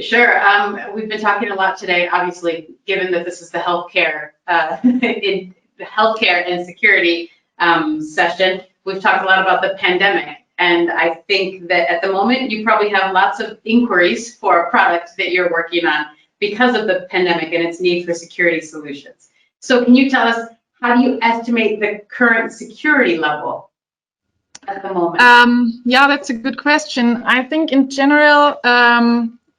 Sure. We've been talking a lot today, obviously, given that this is the healthcare in the healthcare and security session. We've talked a lot about the pandemic, and I think that at the moment you probably have lots of inquiries for a product that you're working on because of the pandemic and its need for security solutions. So can you tell us, how do you estimate the current security level at the moment? Yeah, that's a good question. I think in general,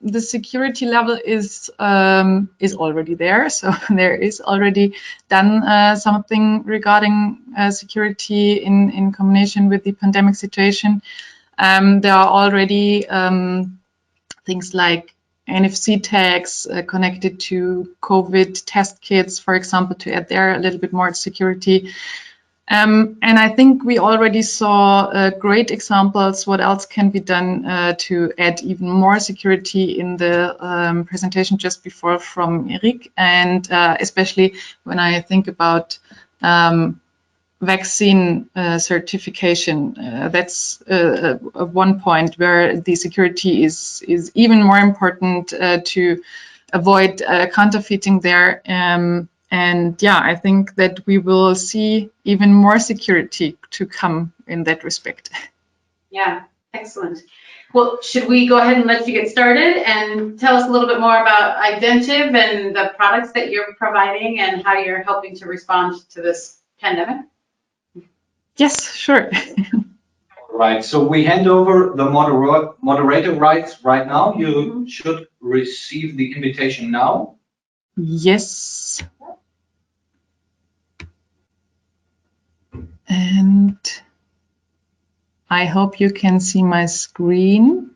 the security level is already there. So there is already done something regarding security in combination with the pandemic situation. There are already things like NFC tags connected to COVID test kits, for example, to add there a little bit more security. And I think we already saw great examples what else can be done to add even more security in the presentation just before from Eric, and especially when I think about vaccine certification. That's one point where the security is even more important to avoid counterfeiting there. And yeah, I think that we will see even more security to come in that respect. Yeah, excellent. Well, should we go ahead and let you get started and tell us a little bit more about Identiv and the products that you're providing and how you're helping to respond to this pandemic? Yes, sure. Right, so we hand over the moderator rights right now. You should receive the invitation now. Yes. And I hope you can see my screen.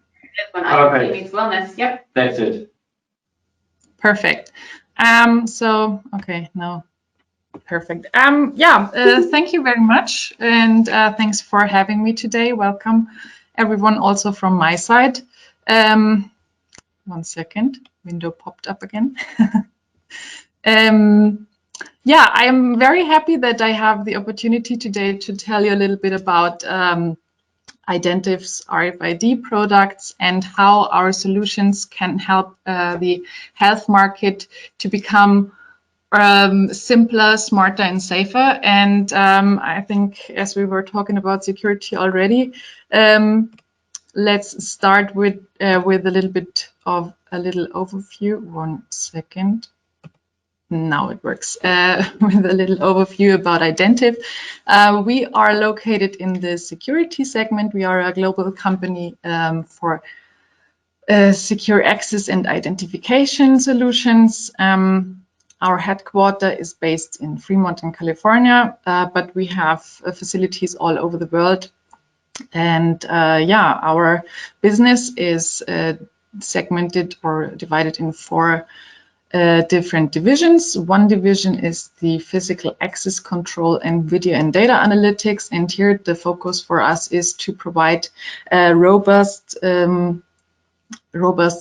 Wellness, yep. That's it. Perfect. So, okay, now. Perfect. Yeah, thank you very much. And thanks for having me today. Welcome, everyone, also from my side. 1 second, window popped up again. Yeah, I'm very happy that I have the opportunity today to tell you a little bit about Identiv's RFID products and how our solutions can help the health market to become simpler, smarter, and safer. And I think, as we were talking about security already, let's start with a little bit of a little overview. 1 second. Now it works. With a little overview about Identiv. We are located in the security segment. We are a global company for secure access and identification solutions. Our headquarters is based in Fremont, in California, but we have facilities all over the world. And yeah, our business is segmented or divided in 4 different divisions. One division is the physical access control and video and data analytics. And here the focus for us is to provide robust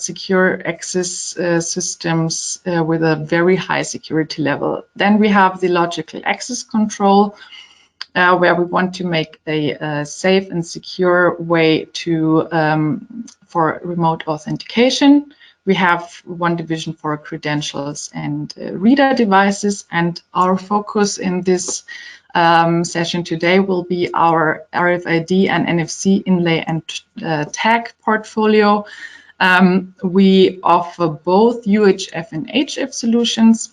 secure access systems with a very high security level. Then we have the logical access control, where we want to make a safe and secure way to for remote authentication. We have one division for credentials and reader devices, and our focus in this session today will be our RFID and NFC inlay and tag portfolio. We offer both UHF and HF solutions.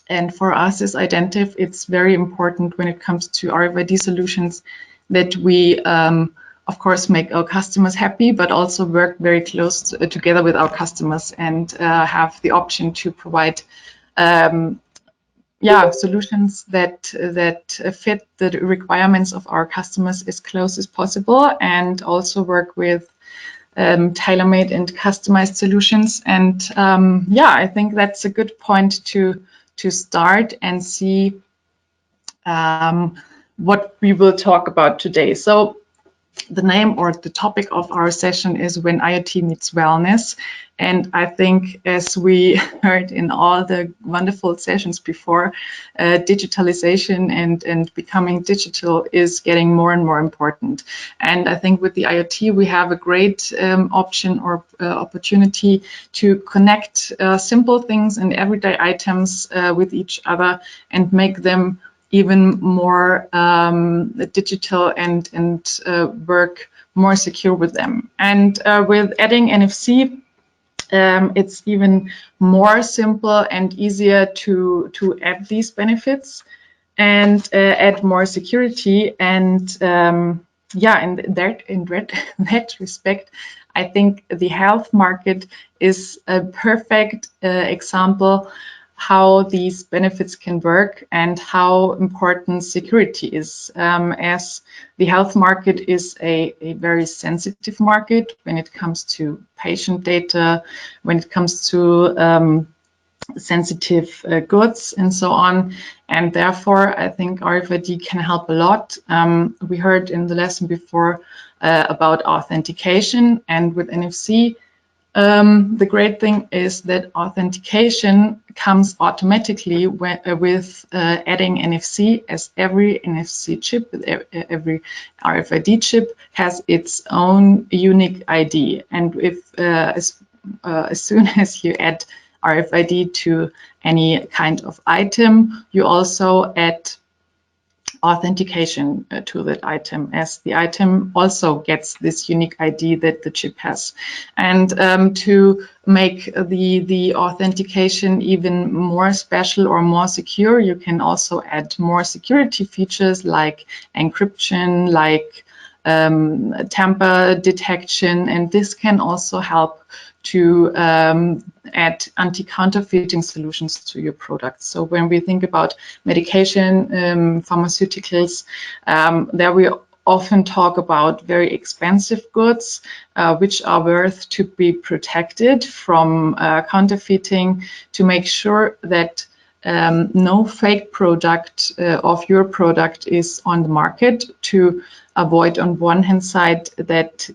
And for us as Identiv, it's very important when it comes to RFID solutions that we, of course, make our customers happy, but also work very close together with our customers and have the option to provide solutions that fit the requirements of our customers as close as possible, and also work with tailor-made and customized solutions. And yeah, I think that's a good point to start and see what we will talk about today. So the name or the topic of our session is When IoT Meets Wellness. And I think, as we heard in all the wonderful sessions before, digitalization and becoming digital is getting more and more important. And I think with the IoT, we have a great option or opportunity to connect simple things and everyday items with each other and make them even more digital and work more secure with them. And with adding NFC, it's even more simple and easier to add these benefits and add more security. And yeah, in that respect, I think the health market is a perfect example how these benefits can work and how important security is, as the health market is a very sensitive market when it comes to patient data, when it comes to sensitive goods and so on. And therefore, I think RFID can help a lot. We heard in the lesson before about authentication, and with NFC, the great thing is that authentication comes automatically with adding NFC, as every NFC chip, every RFID chip has its own unique ID. And if as soon as you add RFID to any kind of item, you also add authentication to that item, as the item also gets this unique ID that the chip has. And to make the authentication even more special or more secure, you can also add more security features like encryption, like tamper detection, and this can also help to add anti-counterfeiting solutions to your products. So when we think about medication, pharmaceuticals, there we often talk about very expensive goods, which are worth to be protected from counterfeiting, to make sure that no fake product of your product is on the market, to avoid on one hand side that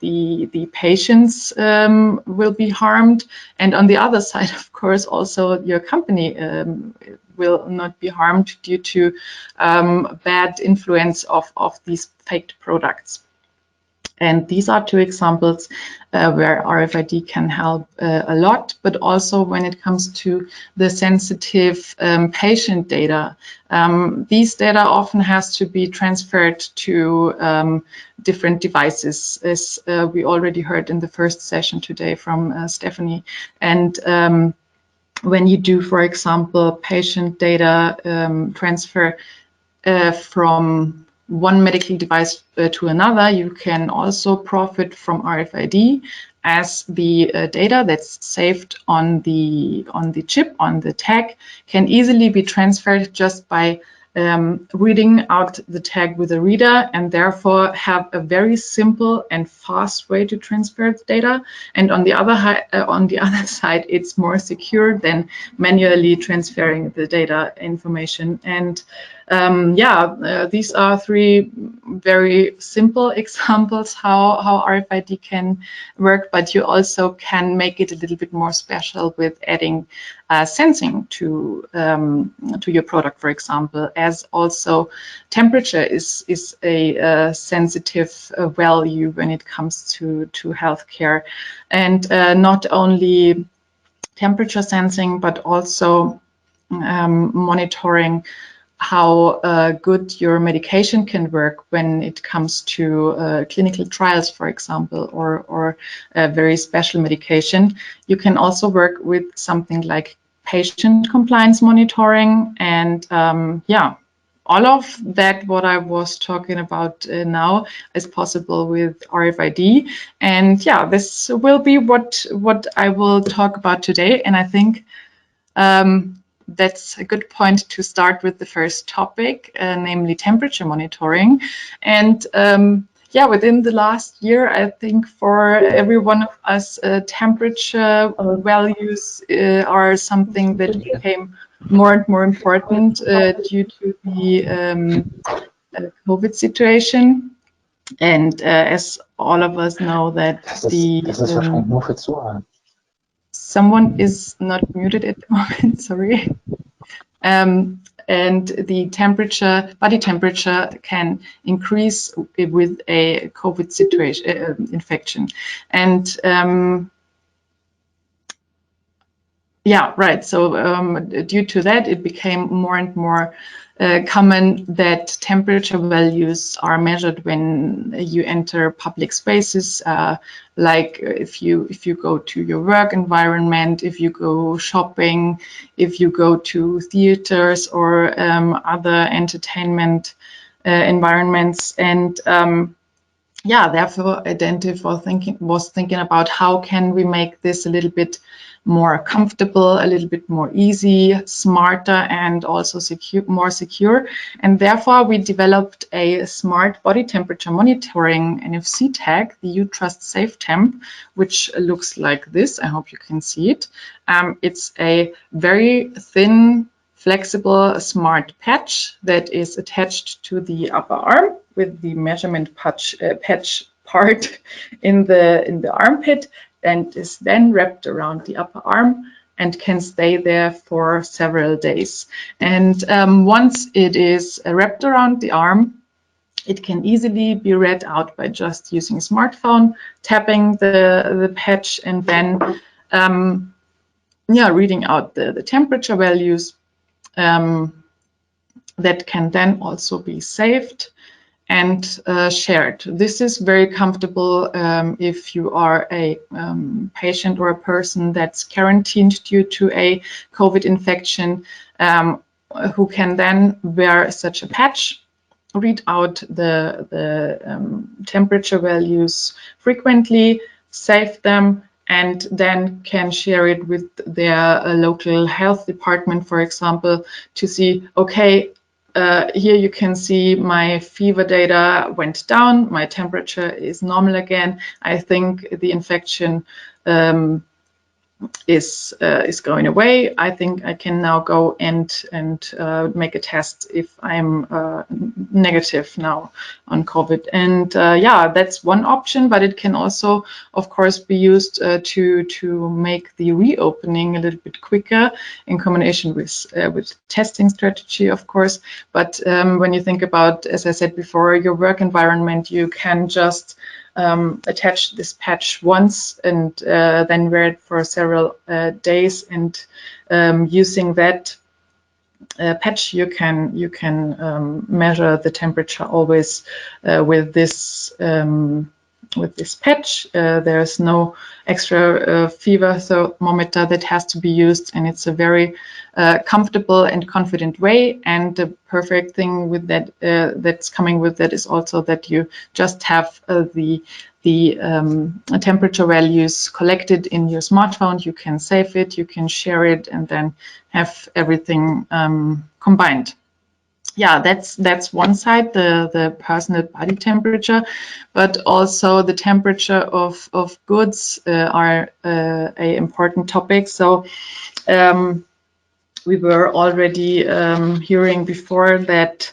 the patients will be harmed, and on the other side, of course, also your company will not be harmed due to bad influence of these fake products. And these are two examples where RFID can help a lot, but also when it comes to the sensitive patient data. These data often has to be transferred to different devices, as we already heard in the first session today from Stephanie. And when you do, for example, patient data transfer from one medical device to another, you can also profit from RFID, as the data that's saved on the chip, on the tag, can easily be transferred just by reading out the tag with a reader, and therefore have a very simple and fast way to transfer the data. And on the other side, it's more secure than manually transferring the data information. And these are three very simple examples how RFID can work, but you also can make it a little bit more special with adding sensing to your product, for example, as also temperature is a sensitive value when it comes to healthcare, and not only temperature sensing, but also monitoring how good your medication can work when it comes to clinical trials, for example, or a very special medication. You can also work with something like patient compliance monitoring, and all of that what I was talking about now is possible with RFID. And this will be what I will talk about today. And I think that's a good point to start with the first topic, namely temperature monitoring. And within the last year, I think for every one of us, temperature values are something that became more and more important due to the COVID situation. And as all of us know that Das ist wahrscheinlich nur für Zuhören. someone is not muted at the moment, sorry. And the temperature, body temperature, can increase with a COVID situation, infection. And yeah, right. So due to that, it became more and more common that temperature values are measured when you enter public spaces, like if you go to your work environment, if you go shopping, if you go to theaters or other entertainment environments. And yeah, therefore, Identiv was thinking about how can we make this a little bit more comfortable, a little bit more easy, smarter, and also more secure. And therefore, we developed a smart body temperature monitoring NFC tag, the uTrust Safe Temp, which looks like this. I hope you can see it. It's a very thin, flexible, smart patch that is attached to the upper arm with the measurement patch part in the armpit, and is then wrapped around the upper arm and can stay there for several days. And once it is wrapped around the arm, it can easily be read out by just using a smartphone, tapping the patch, and then reading out the temperature values that can then also be saved and shared. This is very comfortable if you are a patient or a person that's quarantined due to a COVID infection, who can then wear such a patch, read out the temperature values frequently, save them, and then can share it with their local health department, for example, to see, okay, here you can see my fever data went down, my temperature is normal again. I think the infection is going away. I think I can now go and make a test if I'm negative now on COVID. And yeah, that's one option, but it can also, of course, be used to make the reopening a little bit quicker in combination with testing strategy, of course. But when you think about, as I said before, your work environment, you can just attach this patch once and then wear it for several days, and using that patch you can measure the temperature always with this patch. There's no extra fever thermometer that has to be used, and it's a very comfortable and confident way. And the perfect thing with that that's coming with that is also that you just have the temperature values collected in your smartphone. You can save it, you can share it, and then have everything combined. Yeah, that's one side, the personal body temperature, but also the temperature of goods are a important topic. So we were already hearing before that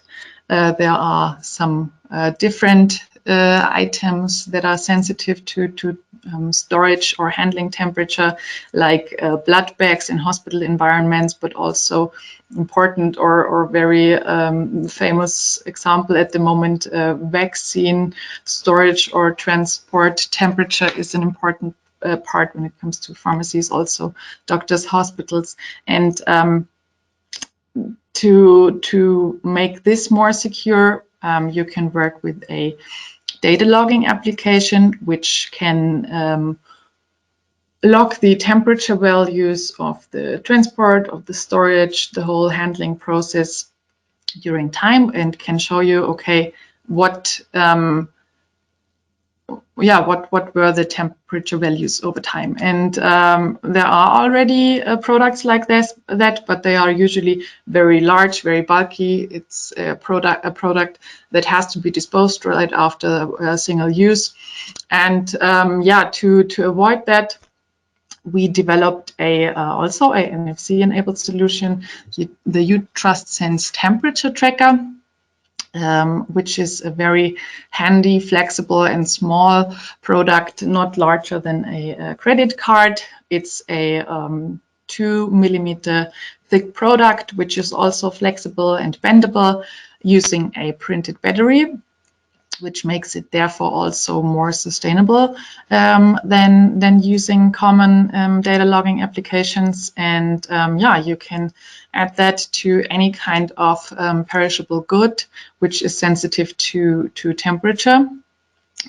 there are some different items that are sensitive to storage or handling temperature, like blood bags in hospital environments, but also important or very famous example at the moment, vaccine storage or transport temperature is an important part when it comes to pharmacies, also doctors, hospitals. And to make this more secure, you can work with a data logging application, which can log the temperature values of the transport, of the storage, the whole handling process during time, and can show you, okay, what were the temperature values over time. And there are already products like that, but they are usually very large, very bulky. It's a product that has to be disposed right after single use. And to avoid that, we developed also a NFC-enabled solution, the uTrust Sense temperature tracker. which is a very handy, flexible and small product, not larger than a credit card. It's a 2 millimeter thick product, which is also flexible and bendable using a printed battery, which makes it therefore also more sustainable than using common data logging applications. And yeah, you can add that to any kind of perishable good, which is sensitive to temperature.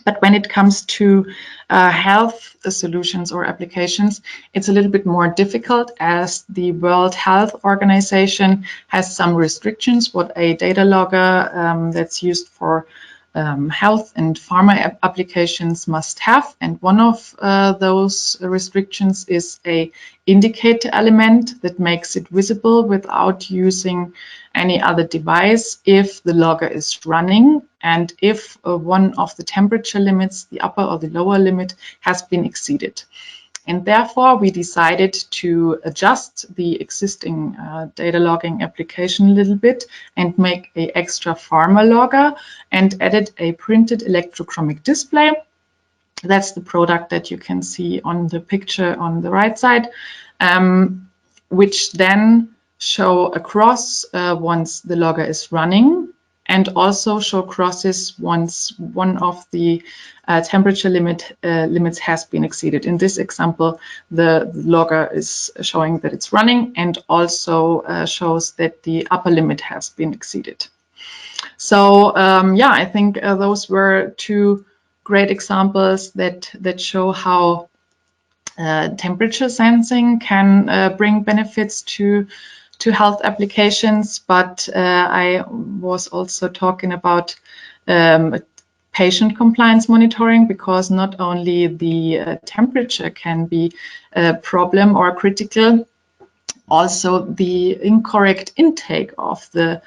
But when it comes to health solutions or applications, it's a little bit more difficult, as the World Health Organization has some restrictions what a data logger that's used for health and pharma applications must have. And one of those restrictions is a indicator element that makes it visible without using any other device if the logger is running and if one of the temperature limits, the upper or the lower limit, has been exceeded. And therefore, we decided to adjust the existing data logging application a little bit and make an extra pharma logger and added a printed electrochromic display. That's the product that you can see on the picture on the right side, which then show a cross once the logger is running, and also show crosses once one of the temperature limits has been exceeded. In this example, the logger is showing that it's running and also shows that the upper limit has been exceeded. So yeah, I think those were two great examples that show how temperature sensing can bring benefits to health applications, but I was also talking about patient compliance monitoring, because not only the temperature can be a problem or critical, also the incorrect intake of the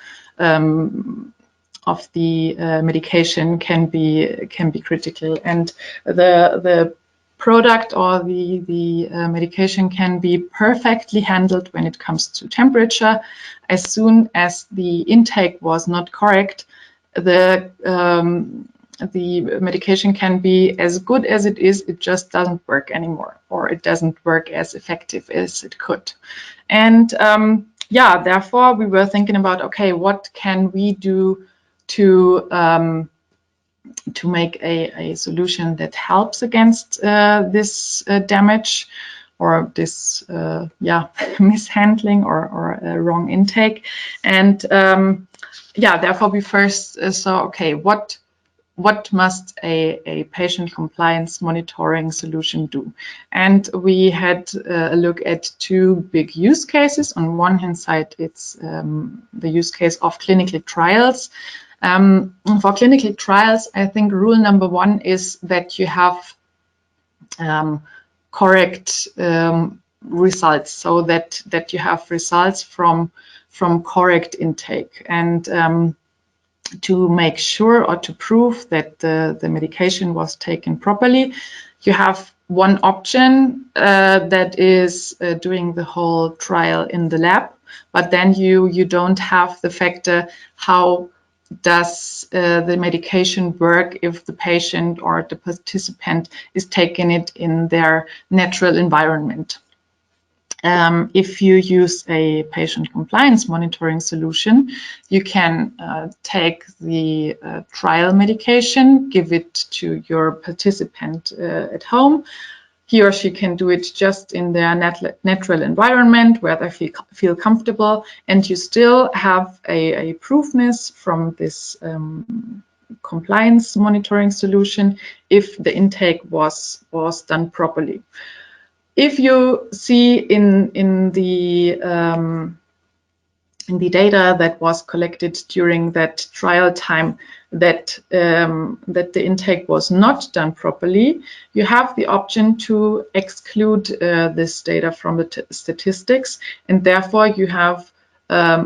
medication can be critical, and the product or the medication can be perfectly handled when it comes to temperature. As soon as the intake was not correct, the medication can be as good as it is, it just doesn't work anymore, or it doesn't work as effective as it could. And yeah, therefore we were thinking about, okay, what can we do to make a solution that helps against this damage or this yeah, mishandling or wrong intake. And yeah, therefore we first saw, okay, what must a patient compliance monitoring solution do? And we had a look at two big use cases. On one hand side, it's the use case of clinical trials. For clinical trials, I think rule number one is that you have correct results, so that you have results from correct intake. And to make sure or to prove that the medication was taken properly, you have one option that is doing the whole trial in the lab, but then you don't have the factor how does the medication work if the patient or the participant is taking it in their natural environment. If you use a patient compliance monitoring solution, you can take the trial medication, give it to your participant at home. He or she can do it just in their natural environment where they feel comfortable, and you still have a proofness from this compliance monitoring solution if the intake was done properly. If you see in the data that was collected during that trial time that the intake was not done properly, you have the option to exclude this data from the statistics, and therefore you have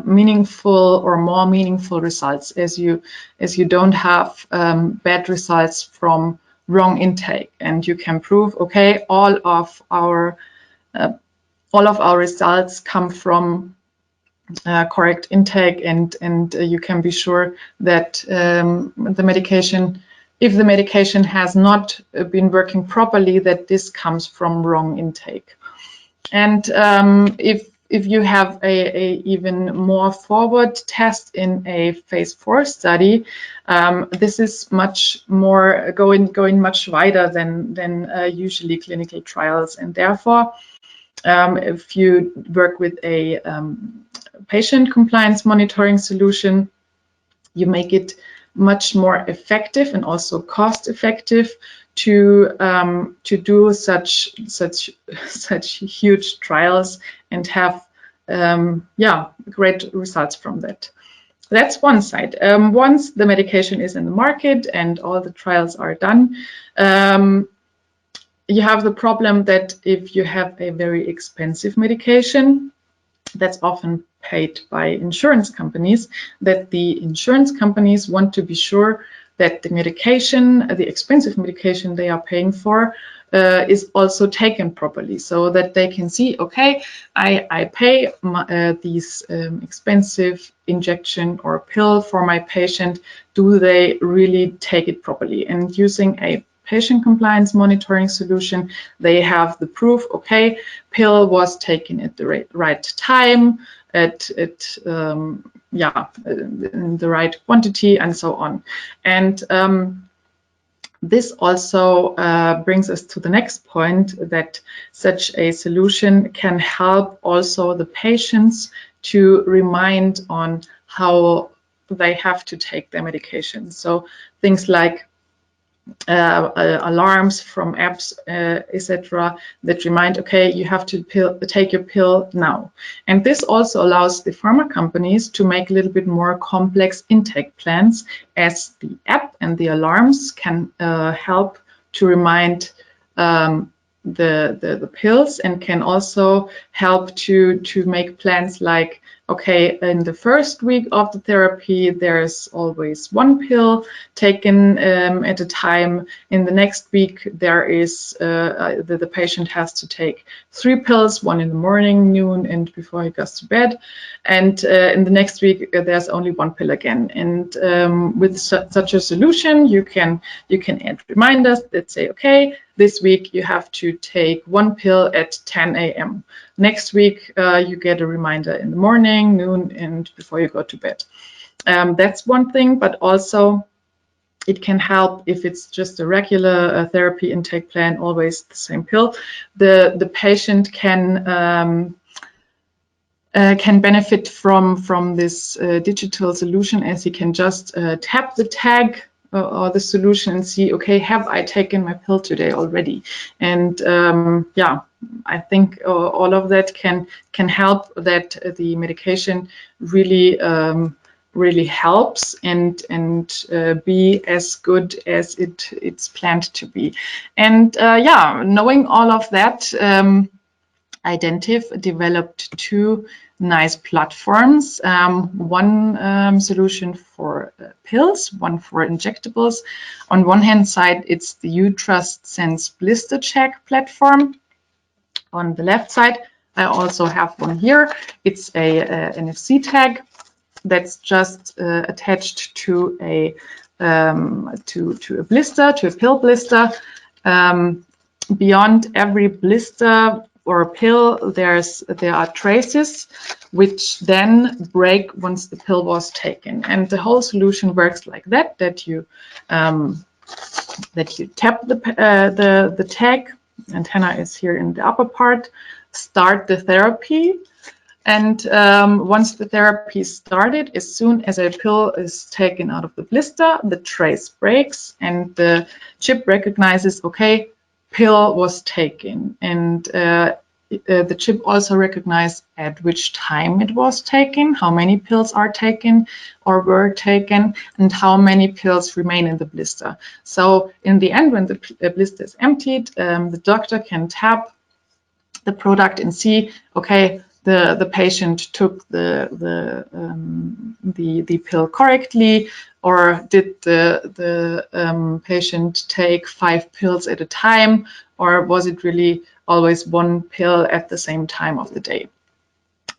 meaningful or more meaningful results, as you don't have bad results from wrong intake, and you can prove, okay, all of our results come from correct intake, and you can be sure that the medication, if the medication has not been working properly, that this comes from wrong intake. And if you have a even more forward test in a phase 4 study, this is much more going much wider than usually clinical trials, and therefore if you work with a patient compliance monitoring solution, you make it much more effective and also cost effective to do such huge trials and have great results from that. That's one side. Once the medication is in the market and all the trials are done, you have the problem that if you have a very expensive medication that's often paid by insurance companies, that the insurance companies want to be sure that the medication, the expensive medication they are paying for, is also taken properly, so that they can see, okay, I pay these expensive injection or pill for my patient. Do they really take it properly? And using a patient compliance monitoring solution, they have the proof, okay, pill was taken at the right time, in the right quantity, and so on. And this also brings us to the next point, that such a solution can help also the patients to remind on how they have to take their medication. So things like alarms from apps, etc., that remind, okay, you have to take your pill now. And this also allows the pharma companies to make a little bit more complex intake plans, as the app and the alarms can help to remind the pills, and can also help to make plans like, okay, in the first week of the therapy, there's always one pill taken at a time. In the next week, there is the patient has to take 3 pills, one in the morning, noon, and before he goes to bed. And in the next week, there's only 1 pill again. And with such a solution, you can add reminders that say, okay, this week you have to take 1 pill at 10 a.m. Next week, you get a reminder in the morning, noon, and before you go to bed. That's one thing, but also it can help if it's just a regular therapy intake plan, always the same pill. The patient can benefit from this digital solution, as he can just tap the tag or the solution and see, okay, have I taken my pill today already? And I think all of that can help that the medication really helps and be as good as it's planned to be. And knowing all of that, Identiv developed 2 nice platforms, one solution for pills, one for injectables. On one hand side, it's the uTrust Sense Blister Check platform. On the left side, I also have one here. It's a NFC tag that's just attached to a blister, to a pill blister. Beyond every blister or pill, there are traces which then break once the pill was taken. And the whole solution works like that, that you tap the tag, antenna is here in the upper part, start the therapy, and once the therapy is started, as soon as a pill is taken out of the blister, the trace breaks and the chip recognizes, okay, pill was taken, and the chip also recognizes at which time it was taken, how many pills are taken or were taken, and how many pills remain in the blister. So in the end, when the blister is emptied, the doctor can tap the product and see, okay, the patient took the pill correctly, or did the patient take 5 pills at a time, or was it really always 1 pill at the same time of the day?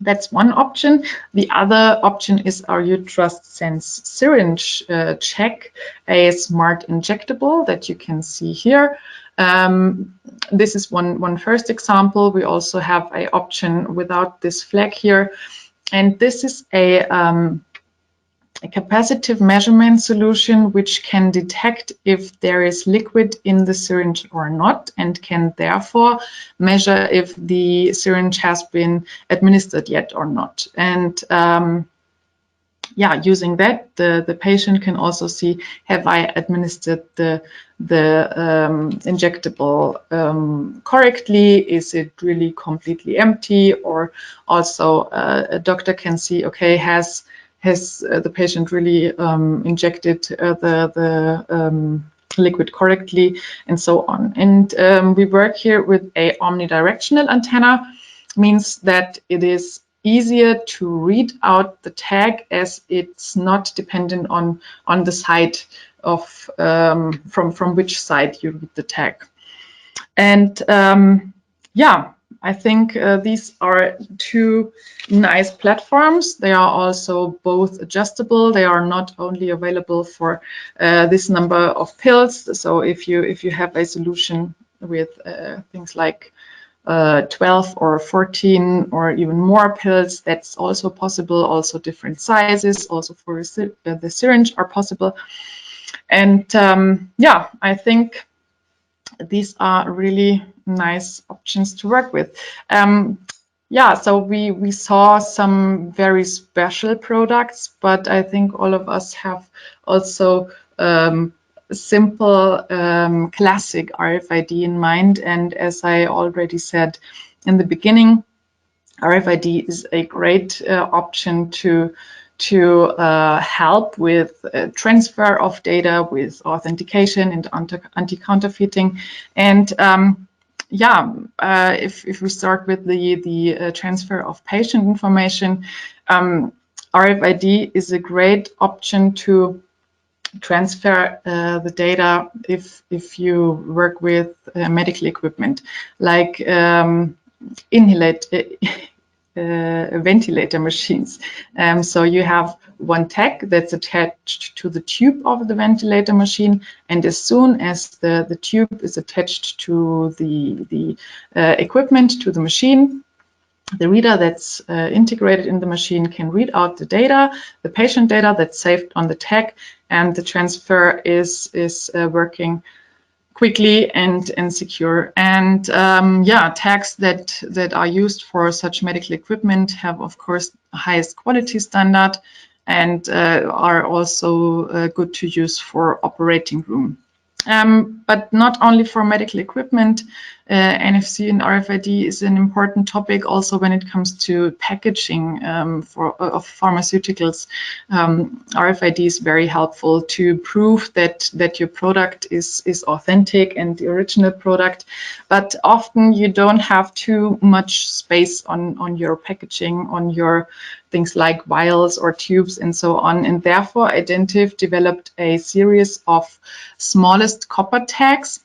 That's one option. The other option is our uTrustSense syringe check, a smart injectable that you can see here. This is one first example. We also have an option without this flag here. And this is a capacitive measurement solution which can detect if there is liquid in the syringe or not, and can therefore measure if the syringe has been administered yet or not. And yeah, using that, the patient can also see, have I administered the injectable correctly? Is it really completely empty? Or also a doctor can see, okay, has the patient really injected the liquid correctly, and so on. And we work here with a omnidirectional antenna, means that it is easier to read out the tag as it's not dependent on the side of from which side you read the tag. And yeah, I think these are two nice platforms. They are also both adjustable. They are not only available for this number of pills. So if you have a solution with things like 12 or 14 or even more pills, that's also possible. Also different sizes, also for the syringe, are possible. And yeah, I think these are really nice options to work with. Yeah, so we saw some very special products, but I think all of us have also simple classic RFID in mind. And as I already said in the beginning, RFID is a great option to help with transfer of data, with authentication and anti-counterfeiting. And yeah, if we start with the transfer of patient information, RFID is a great option to transfer the data if you work with medical equipment, like ventilator machines. So you have one tag that's attached to the tube of the ventilator machine, and as soon as the tube is attached to the equipment, to the machine, the reader that's integrated in the machine can read out the data, the patient data that's saved on the tag, and the transfer is working quickly and secure. And yeah, tags that are used for such medical equipment have, of course, highest quality standard, and are also good to use for operating room. But not only for medical equipment, NFC and RFID is an important topic also when it comes to packaging of pharmaceuticals. RFID is very helpful to prove that your product is authentic and the original product, but often you don't have too much space on your packaging, on your things like vials or tubes and so on. And therefore, Identiv developed a series of smallest copper tags.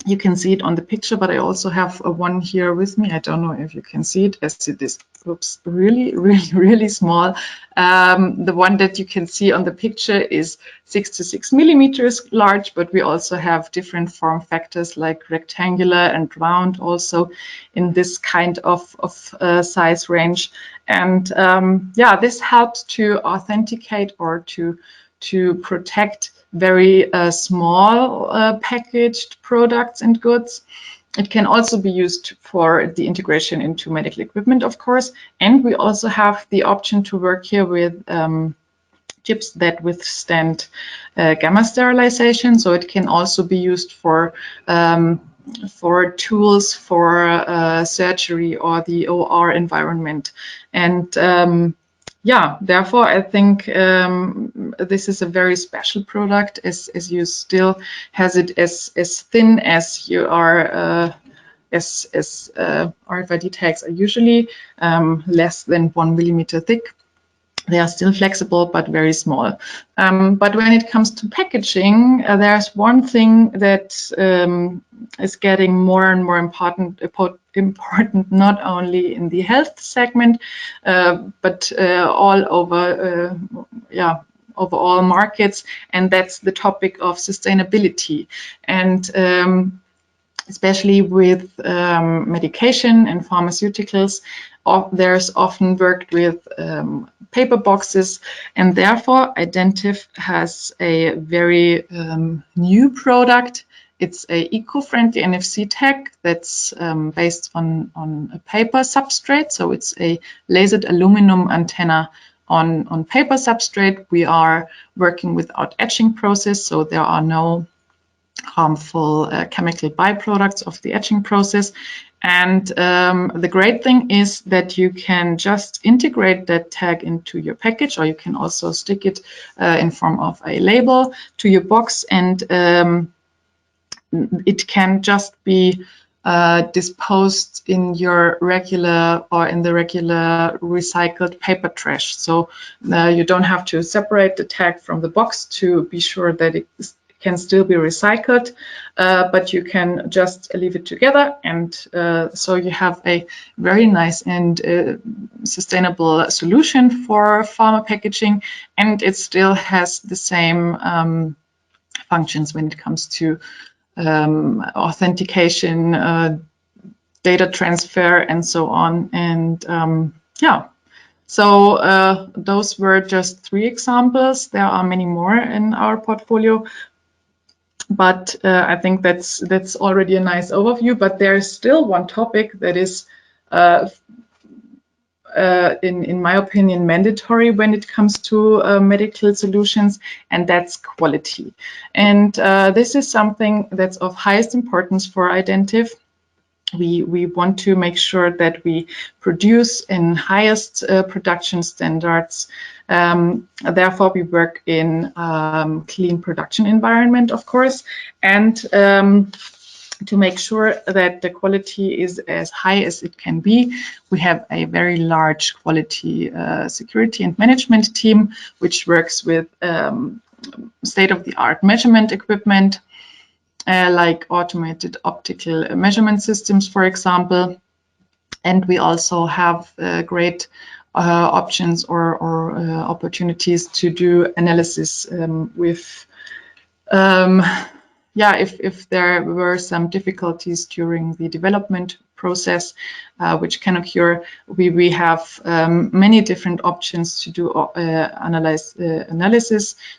You can see it on the picture, but I also have one here with me. I don't know if you can see it, as it is, oops, really small. The one that you can see on the picture is 6 to 6 millimeters large, but we also have different form factors like rectangular and round also in this kind of size range. And yeah, this helps to authenticate or to protect very small packaged products and goods. It can also be used for the integration into medical equipment, of course. And we also have the option to work here with chips that withstand gamma sterilization. So it can also be used for tools for surgery or the OR environment. And yeah, therefore, I think this is a very special product, as you still has it as thin as you are, as RFID tags are usually, less than 1 millimeter thick. They are still flexible, but very small. But when it comes to packaging, there's one thing that is getting more and more important, not only in the health segment, but all over, over all markets, and that's the topic of sustainability. And especially with medication and pharmaceuticals, there's often worked with paper boxes, and therefore Identiv has a very new product. It's a eco-friendly NFC tag that's based on a paper substrate. So it's a lasered aluminum antenna on paper substrate. We are working without etching process, so there are no harmful chemical byproducts of the etching process. And the great thing is that you can just integrate that tag into your package, or you can also stick it in form of a label to your box, and it can just be disposed in your regular or in the regular recycled paper trash. So you don't have to separate the tag from the box to be sure that it can still be recycled, but you can just leave it together, and so you have a very nice and sustainable solution for pharma packaging, and it still has the same functions when it comes to authentication, data transfer, and so on. And yeah, so those were just 3 examples. There are many more in our portfolio, but I think that's already a nice overview. But there is still one topic that is, in my opinion, mandatory when it comes to medical solutions, and that's quality. And this is something that's of highest importance for Identiv. We want to make sure that we produce in highest production standards. Therefore, we work in clean production environment, of course, and to make sure that the quality is as high as it can be, we have a very large quality security and management team, which works with state-of-the-art measurement equipment, like automated optical measurement systems, for example. And we also have great options or opportunities to do analysis with, if there were some difficulties during the development process, which can occur, we have many different options to do analysis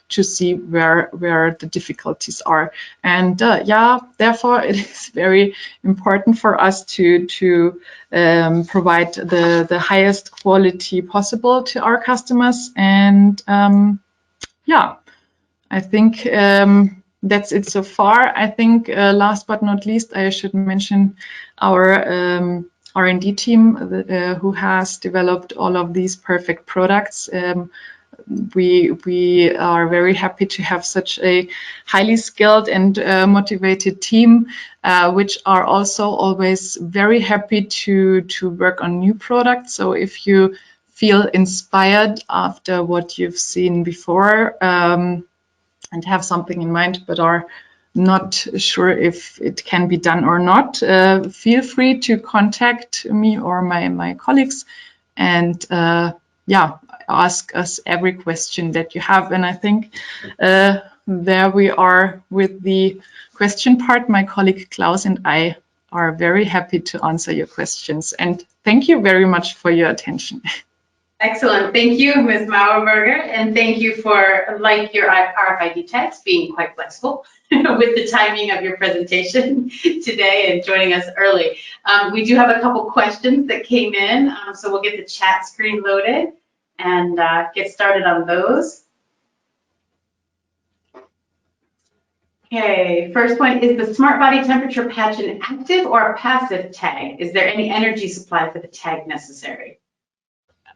to see where the difficulties are. And therefore it is very important for us to provide the highest quality possible to our customers. And I think that's it so far. I think last but not least, I should mention our R&D team who has developed all of these perfect products. We are very happy to have such a highly skilled and motivated team, which are also always very happy to work on new products. So if you feel inspired after what you've seen before, and have something in mind but are not sure if it can be done or not, feel free to contact me or my colleagues, and ask us every question that you have. And I think there we are with the question part. My colleague Klaus and I are very happy to answer your questions, and thank you very much for your attention. Excellent. Thank you, Ms. Mauerberger, and thank you for, like your RFID tags, being quite flexible with the timing of your presentation today and joining us early. We do have a couple questions that came in, so we'll get the chat screen loaded and get started on those. Okay, first point, is the smart body temperature patch an active or a passive tag? Is there any energy supply for the tag necessary?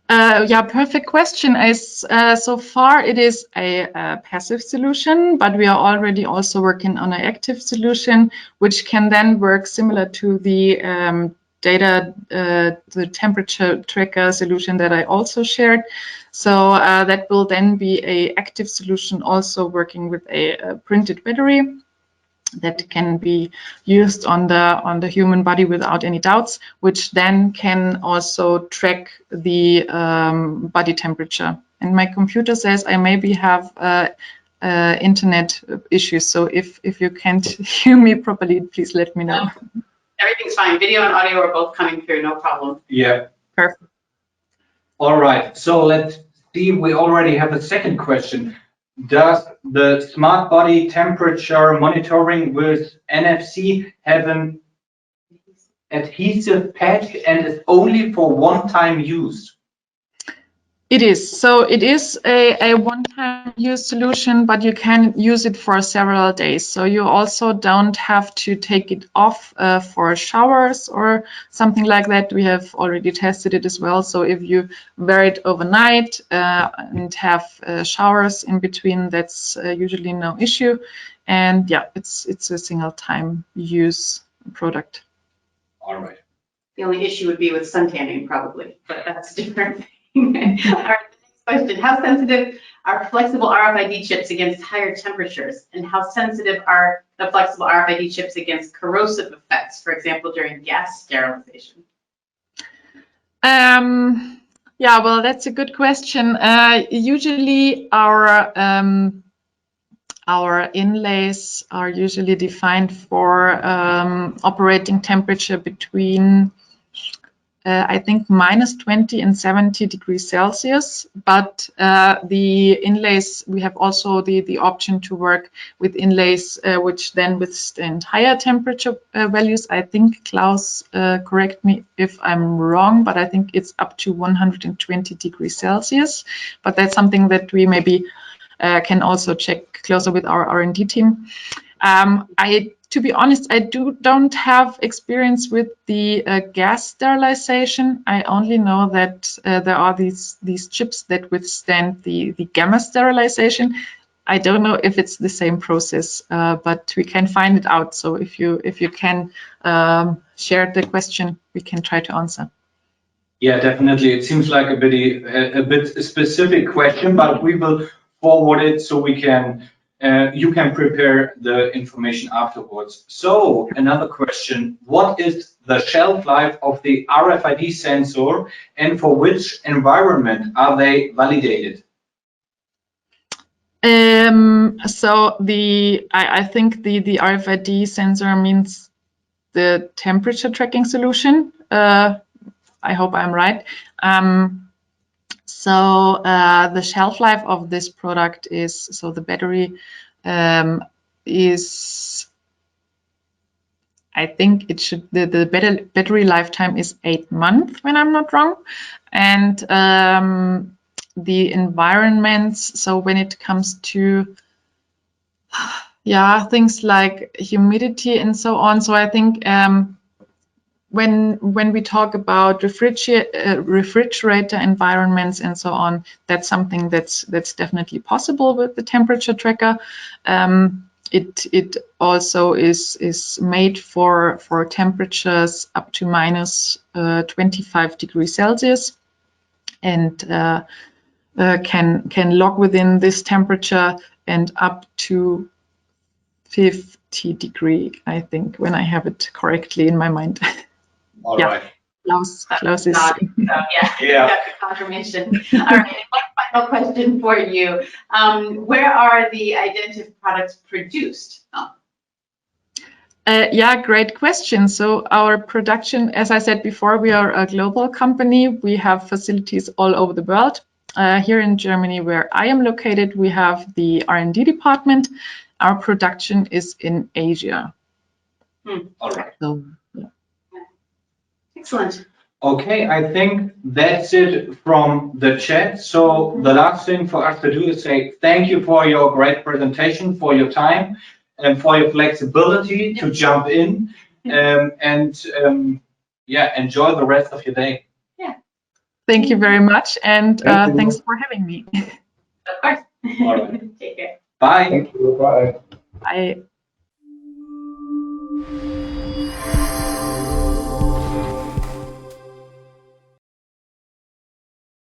Perfect question. So far it is a passive solution, but we are already also working on an active solution, which can then work similar to the data, the temperature tracker solution that I also shared. So that will then be a active solution, also working with a printed battery that can be used on the human body without any doubts, which then can also track the body temperature. And my computer says I maybe have internet issues, so if you can't hear me properly, please let me know. Everything's fine. Video and audio are both coming through, no problem. Yeah. Perfect. All right. So let's see. We already have a second question. Does the smart body temperature monitoring with NFC have an adhesive patch and is only for one-time use? It is. So it is a one-time use solution, but you can use it for several days. So you also don't have to take it off for showers or something like that. We have already tested it as well. So if you wear it overnight and have showers in between, that's usually no issue. And yeah, it's a single-time use product. All right. The only issue would be with sun tanning, probably, but that's different. All right, the next question. How sensitive are flexible RFID chips against higher temperatures? And how sensitive are the flexible RFID chips against corrosive effects, for example, during gas sterilization? Yeah, well, that's a good question. Usually our inlays are usually defined for operating temperature between I think -20 and 70 degrees Celsius, but the inlays, we have also the option to work with inlays which then withstand higher temperature values. I think, Klaus, correct me if I'm wrong, but I think it's up to 120 degrees Celsius, but that's something that we maybe can also check closer with our R&D team. To be honest, I don't have experience with the gas sterilization. I only know that there are these chips that withstand the gamma sterilization. I don't know if it's the same process, but we can find it out. So if you can share the question, we can try to answer. Yeah, definitely. It seems like a bit specific question, but we will forward it so we can. You can prepare the information afterwards. So another question, what is the shelf life of the RFID sensor and for which environment are they validated? So I think the RFID sensor means the temperature tracking solution. I hope I'm right. So the shelf life of this product is, so the battery is, I think it should, the battery lifetime is 8 months, when I'm not wrong. And the environments, so when it comes to, yeah, things like humidity and so on. So I think when we talk about refrigerator environments and so on, that's something that's definitely possible with the temperature tracker. It also is made for temperatures up to -25 degrees Celsius, and can log within this temperature and up to 50 degree, I think, when I have it correctly in my mind. All right. Klaus is. Yeah. Confirmation. All right. One final question for you. Where are the Identiv products produced? Yeah, great question. So our production, as I said before, we are a global company. We have facilities all over the world. Here in Germany, where I am located, we have the R&D department. Our production is in Asia. All right. So, yeah. Excellent. Okay, I think that's it from the chat. So the last thing for us to do is say thank you for your great presentation, for your time, and for your flexibility to jump in. Yeah, enjoy the rest of your day. Yeah. Thank you very much, and thanks for having me. Of course. All right. Take care. Bye. Thank you. Bye. Bye.